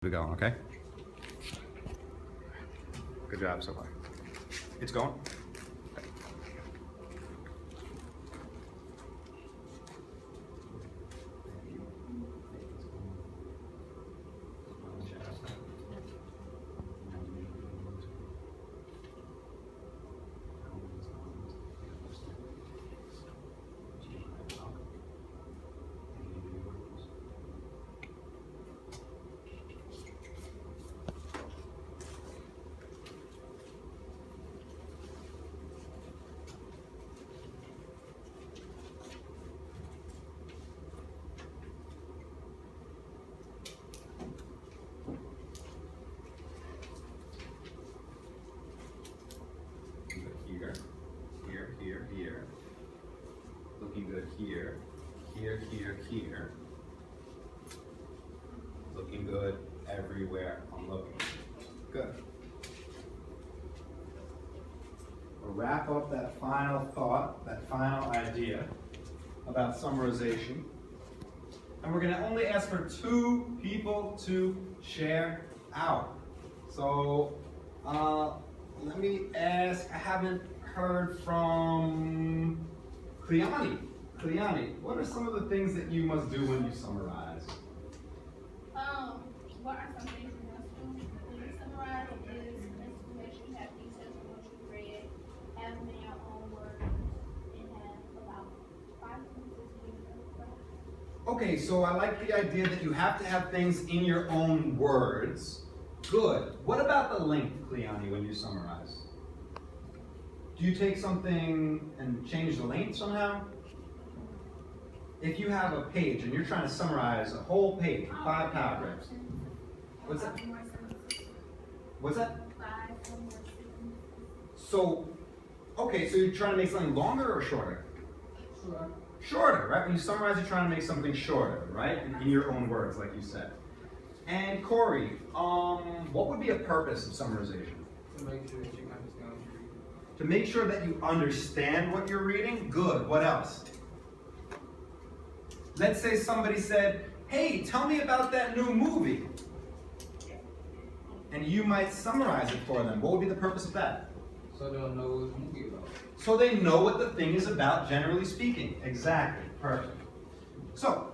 We go, okay? Good job so far. It's going. Here. Looking good here. Here. Looking good everywhere I'm looking. Good. We'll wrap up that final thought, that final idea about summarization. And we're going to only ask for 2 people to share out. So let me ask, I haven't heard from Cleani. Cleani, what are some of the things that you must do when you summarize? What are some things you must do when you summarize is make sure you have details on what you read, have them in your own words, and have about 5 sentences. Okay, so I like the idea that you have to have things in your own words. Good. What about the length, Cleani, when you summarize? Do you take something and change the length somehow? If you have a page and you're trying to summarize a whole page in 5 paragraphs. What's that? What's that? 5 or more sentences. So, okay, so you're trying to make something longer or shorter? Sure. Shorter, right? When you summarize, you're trying to make something shorter, right? In your own words, like you said. And Corey, what would be a purpose of summarization? To make sure that you understand what you're reading. To make sure that you understand what you're reading? Good. What else? Let's say somebody said, hey, tell me about that new movie. And you might summarize it for them. What would be the purpose of that? So they'll know what the movie about. So they know what the thing is about, generally speaking. Exactly. Perfect. So,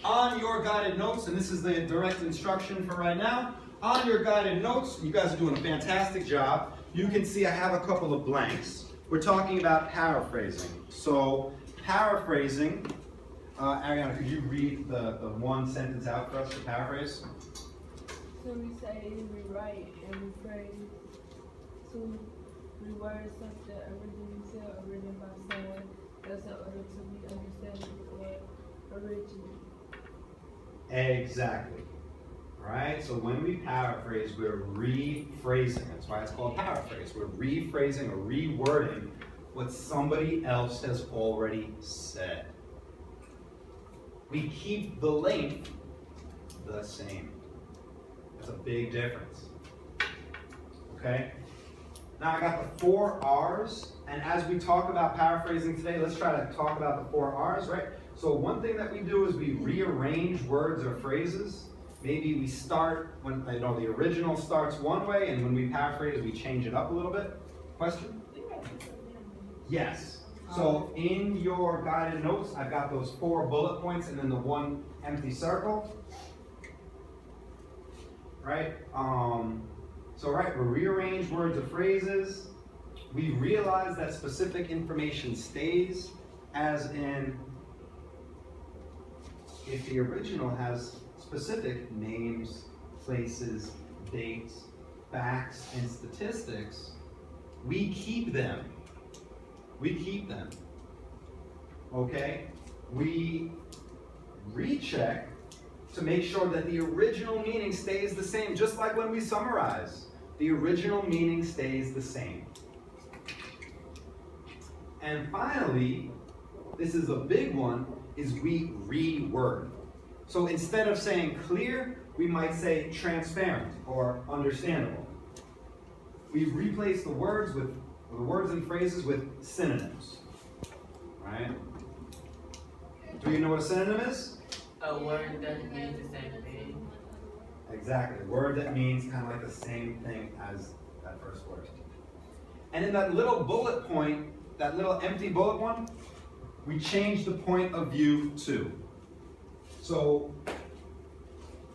on your guided notes, and this is the direct instruction for right now, on your guided notes, you guys are doing a fantastic job. You can see I have a couple of blanks. We're talking about paraphrasing. So, paraphrasing, Ariana, could you read the one sentence out for us to paraphrase? So we say, we write, and we phrase to reword such that originally said or written by someone else in order to be understandable or original. Exactly. Right? So when we paraphrase, we're rephrasing. That's why it's called paraphrase. We're rephrasing or rewording what somebody else has already said. We keep the length the same. That's a big difference. Okay? Now I got the 4 R's, and as we talk about paraphrasing today, let's try to talk about the 4 R's, right? So one thing that we do is we rearrange words or phrases. Maybe we start when the original starts one way, and when we paraphrase, we change it up a little bit. Question? Yes. So in your guided notes, I've got those 4 bullet points and then the 1 empty circle. Right? We rearrange words or phrases. We realize that specific information stays, as in if the original has specific names, places, dates, facts, and statistics, we keep them. We keep them. Okay? We recheck to make sure that the original meaning stays the same, just like when we summarize. The original meaning stays the same. And finally, this is a big one, is we reword. So instead of saying clear, we might say transparent or understandable. We replace the words and phrases with synonyms. Right? Do you know what a synonym is? A word that means the same thing. Exactly. A word that means kind of like the same thing as that first word. And in that little bullet point, that little empty bullet one, we change the point of view to. So,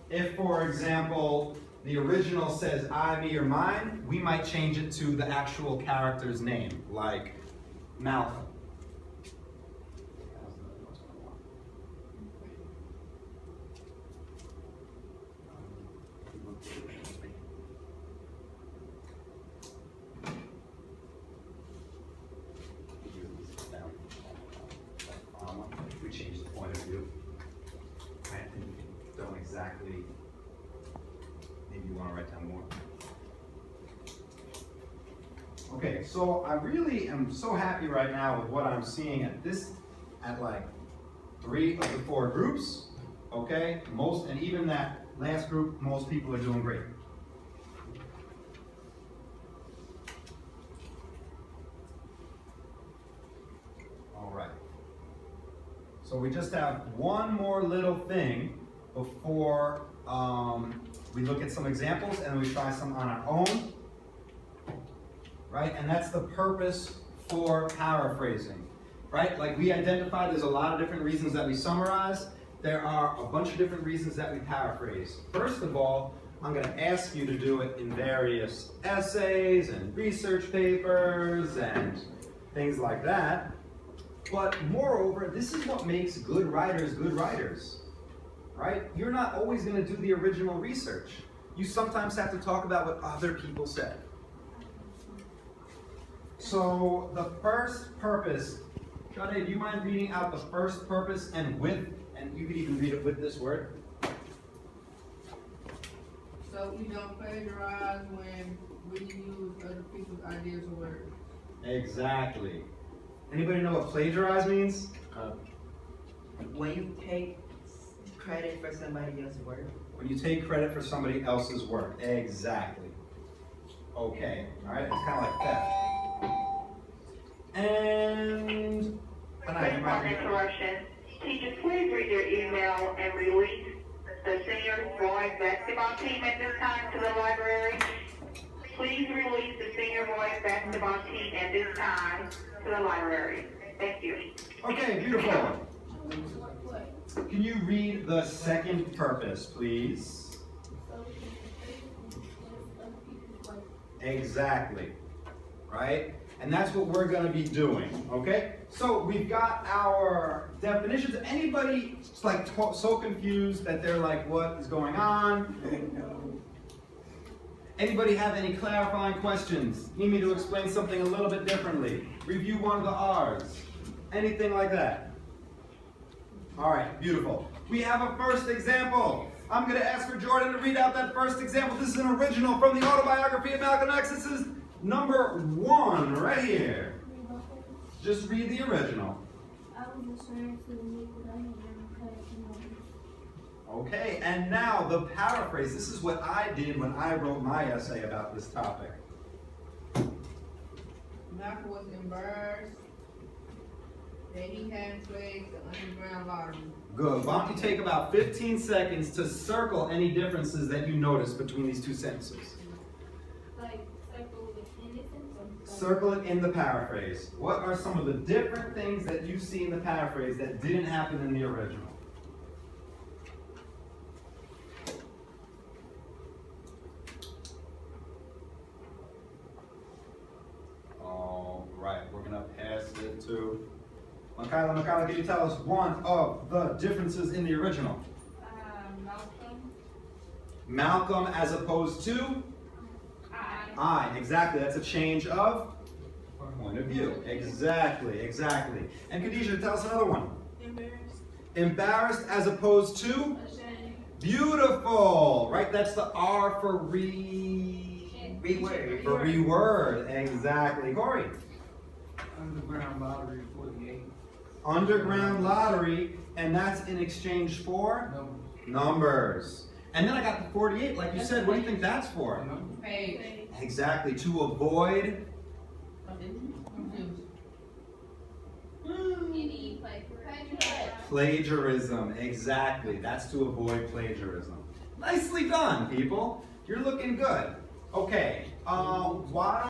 if for example, the original says I, me, or mine, we might change it to the actual character's name, like Malcolm. We change the point of view. Right? And you don't exactly, maybe you want to write down more. Okay, so I really am so happy right now with what I'm seeing at like 3 of the 4 groups. Okay, and even that last group, most people are doing great. All right. So we just have one more little thing before we look at some examples and we try some on our own. Right? And that's the purpose for paraphrasing. Right? Like we identified, there's a lot of different reasons that we summarize. There are a bunch of different reasons that we paraphrase. First of all, I'm going to ask you to do it in various essays and research papers and things like that. But moreover, this is what makes good writers, right? You're not always going to do the original research. You sometimes have to talk about what other people said. So the first purpose, Sade, do you mind reading out the first purpose and you could even read it with this word? So you don't plagiarize when we use other people's ideas or words. Exactly. Anybody know what plagiarize means? When you take credit for somebody else's work. When you take credit for somebody else's work. Exactly. Okay. All right. It's kind of like theft. And interruption. Teachers, please read your email and release the senior boys basketball team at this time to the library. Please release the senior boys basketball team at this time to the library. Thank you. Okay, beautiful. Can you read the second purpose, please? Exactly. Right? And that's what we're going to be doing, okay? So we've got our definitions. Anybody like so confused that they're like, what is going on? Anybody have any clarifying questions? Need me to explain something a little bit differently? Review one of the R's? Anything like that? All right, beautiful. We have a first example. I'm going to ask for Jordan to read out that first example. This is an original from the autobiography of Malcolm X. This is number 1 right here. Just read the original. I was just trying to make what I had done because Okay, and now the paraphrase. This is what I did when I wrote my essay about this topic. Malcolm was embarrassed that he hadn't played the underground lottery. Good. Why don't you take about 15 seconds to circle any differences that you notice between these 2 sentences. like circle the innocence. Circle it in the paraphrase. What are some of the different things that you see in the paraphrase that didn't happen in the original? All right, we're going to pass it to Makayla. Makayla, can you tell us one of the differences in the original? Malcolm. Malcolm as opposed to? I. Exactly. That's a change of point of view. Exactly. And Khadijah, tell us another one. Embarrassed. Embarrassed as opposed to? Ashamed. Beautiful. Right? That's the R for Reword. For reword. Exactly. Corey. Underground lottery 48. Underground lottery, and that's in exchange for? Numbers. And then I got the 48, like you said. What do you think that's for? Page. Exactly. To avoid? Any plagiarism. Plagiarism. Exactly. That's to avoid plagiarism. Nicely done, people. You're looking good. Okay, why